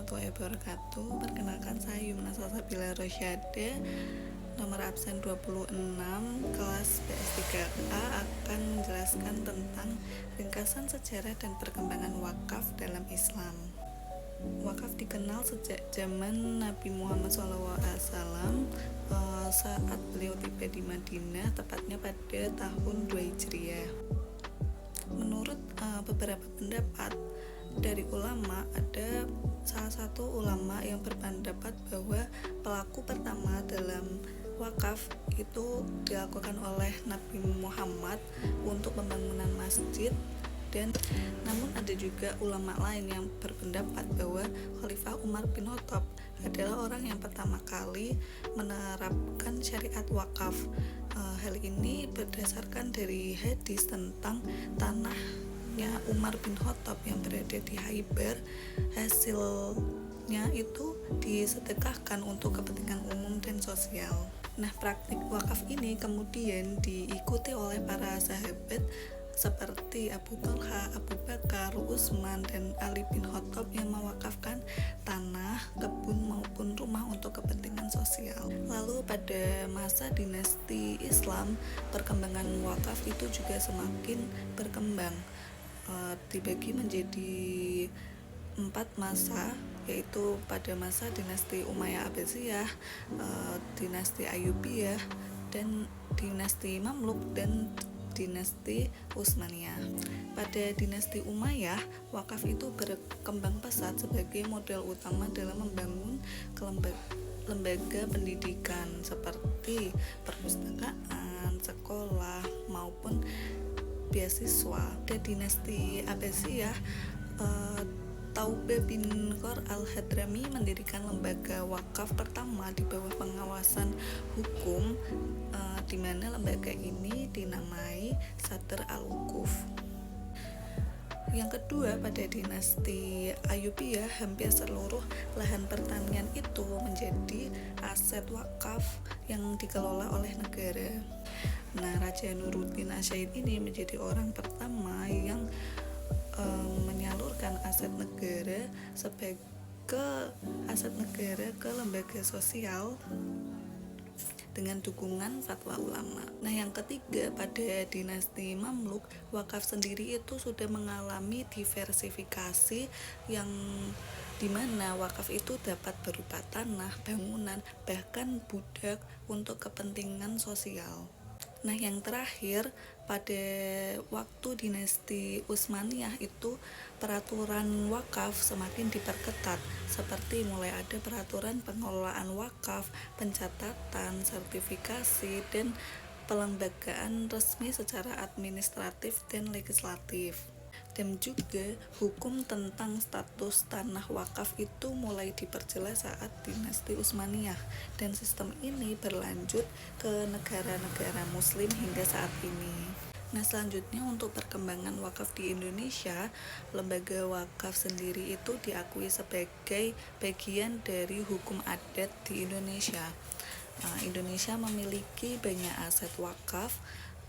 warahmatullahi wabarakatuh. Perkenalkan, saya Yumna Salsabila Rosyada, nomor absen 26, kelas PS3A, akan menjelaskan tentang ringkasan sejarah dan perkembangan wakaf dalam Islam. Wakaf dikenal sejak zaman Nabi Muhammad SAW, saat beliau tiba di Madinah, tepatnya pada tahun 2 Hijriah. Menurut beberapa pendapat dari ulama, ada salah satu ulama yang berpendapat bahwa pelaku pertama dalam wakaf itu dilakukan oleh Nabi Muhammad untuk pembangunan masjid. Dan namun ada juga ulama lain yang berpendapat bahwa Khalifah Umar bin Khattab adalah orang yang pertama kali menerapkan syariat wakaf. Hal ini berdasarkan dari hadis tentang tanahnya Umar bin Khattab yang berada di Khaibar, hasilnya itu disedekahkan untuk kepentingan umum dan sosial. Nah, praktik wakaf ini kemudian diikuti oleh para sahabat seperti Abu Talha, Abu Bakar, Utsman, dan Ali bin Khattab yang mewakafkan tanah, kebun maupun rumah untuk kepentingan sosial. Lalu pada masa dinasti Islam, perkembangan wakaf itu juga semakin berkembang, dibagi menjadi 4 masa, yaitu pada masa dinasti Umayyah Abbasiyah, dinasti Ayyubiyah, dan dinasti Mamluk, dan dinasti Utsmaniyah. Pada dinasti Umayyah, wakaf itu berkembang pesat sebagai modal utama dalam membangun lembaga pendidikan seperti perpustakaan, sekolah, maupun beasiswa. Pada dinasti Abbasiyah, Taubah bin Qor al-Hadrami mendirikan lembaga wakaf pertama di bawah pengawasan hukum, di mana lembaga ini dinamai Sadr al-Wukuf. Yang kedua, pada dinasti Ayyubiyah, hampir seluruh lahan pertanian itu menjadi aset wakaf yang dikelola oleh negara. Nah, Raja Nuruddin Asyid ini menjadi orang pertama yang menyalurkan aset negara ke lembaga sosial dengan dukungan fatwa ulama. Nah, yang ketiga, pada dinasti Mamluk, wakaf sendiri itu sudah mengalami diversifikasi, yang dimana wakaf itu dapat berupa tanah, bangunan, bahkan budak untuk kepentingan sosial. Nah, yang terakhir, pada waktu dinasti Utsmaniyah itu peraturan wakaf semakin diperketat, seperti mulai ada peraturan pengelolaan wakaf, pencatatan, sertifikasi, dan pelembagaan resmi secara administratif dan legislatif. Dan juga hukum tentang status tanah wakaf itu mulai diperjelas saat dinasti Utsmaniyah, dan sistem ini berlanjut ke negara-negara muslim hingga saat ini. Nah, selanjutnya untuk perkembangan wakaf di Indonesia, lembaga wakaf sendiri itu diakui sebagai bagian dari hukum adat di Indonesia. Indonesia memiliki banyak aset wakaf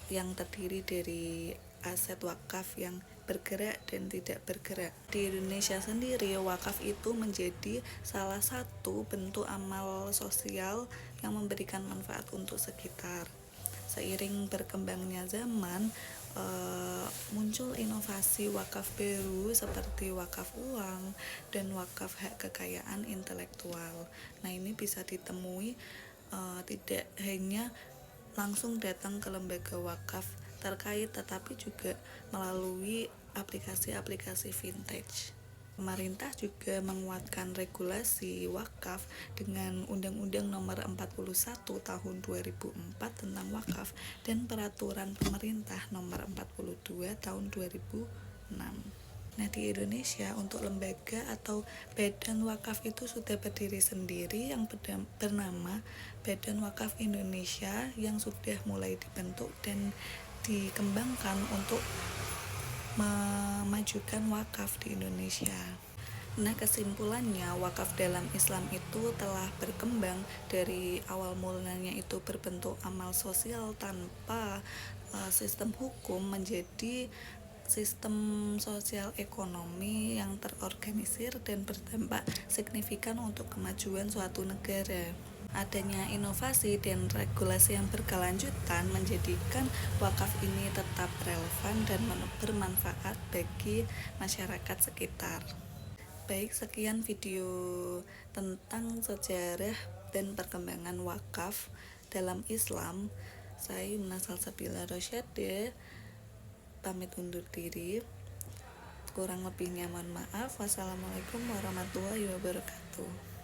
yang terdiri dari aset wakaf yang bergerak dan tidak bergerak. Di Indonesia sendiri, wakaf itu menjadi salah satu bentuk amal sosial yang memberikan manfaat untuk sekitar. Seiring berkembangnya zaman, muncul inovasi wakaf baru seperti wakaf uang dan wakaf hak kekayaan intelektual. Nah, ini bisa ditemui tidak hanya langsung datang ke lembaga wakaf terkait, tetapi juga melalui aplikasi-aplikasi vintage. Pemerintah juga menguatkan regulasi wakaf dengan Undang-Undang Nomor 41 Tahun 2004 tentang wakaf dan Peraturan Pemerintah Nomor 42 Tahun 2006. Nah, di Indonesia untuk lembaga atau badan wakaf itu sudah berdiri sendiri yang bernama Badan Wakaf Indonesia, yang sudah mulai dibentuk dan dikembangkan untuk memajukan wakaf di Indonesia. Nah, kesimpulannya, wakaf dalam Islam itu telah berkembang dari awal mulanya itu berbentuk amal sosial tanpa sistem hukum, menjadi sistem sosial ekonomi yang terorganisir dan berdampak signifikan untuk kemajuan suatu negara. Adanya inovasi dan regulasi yang berkelanjutan menjadikan wakaf ini tetap relevan dan bermanfaat bagi masyarakat sekitar. Baik, sekian video tentang sejarah dan perkembangan wakaf dalam Islam. Saya Yumna Salsabila Rosyade pamit undur diri. Kurang lebihnya mohon maaf. Wassalamualaikum warahmatullahi wabarakatuh.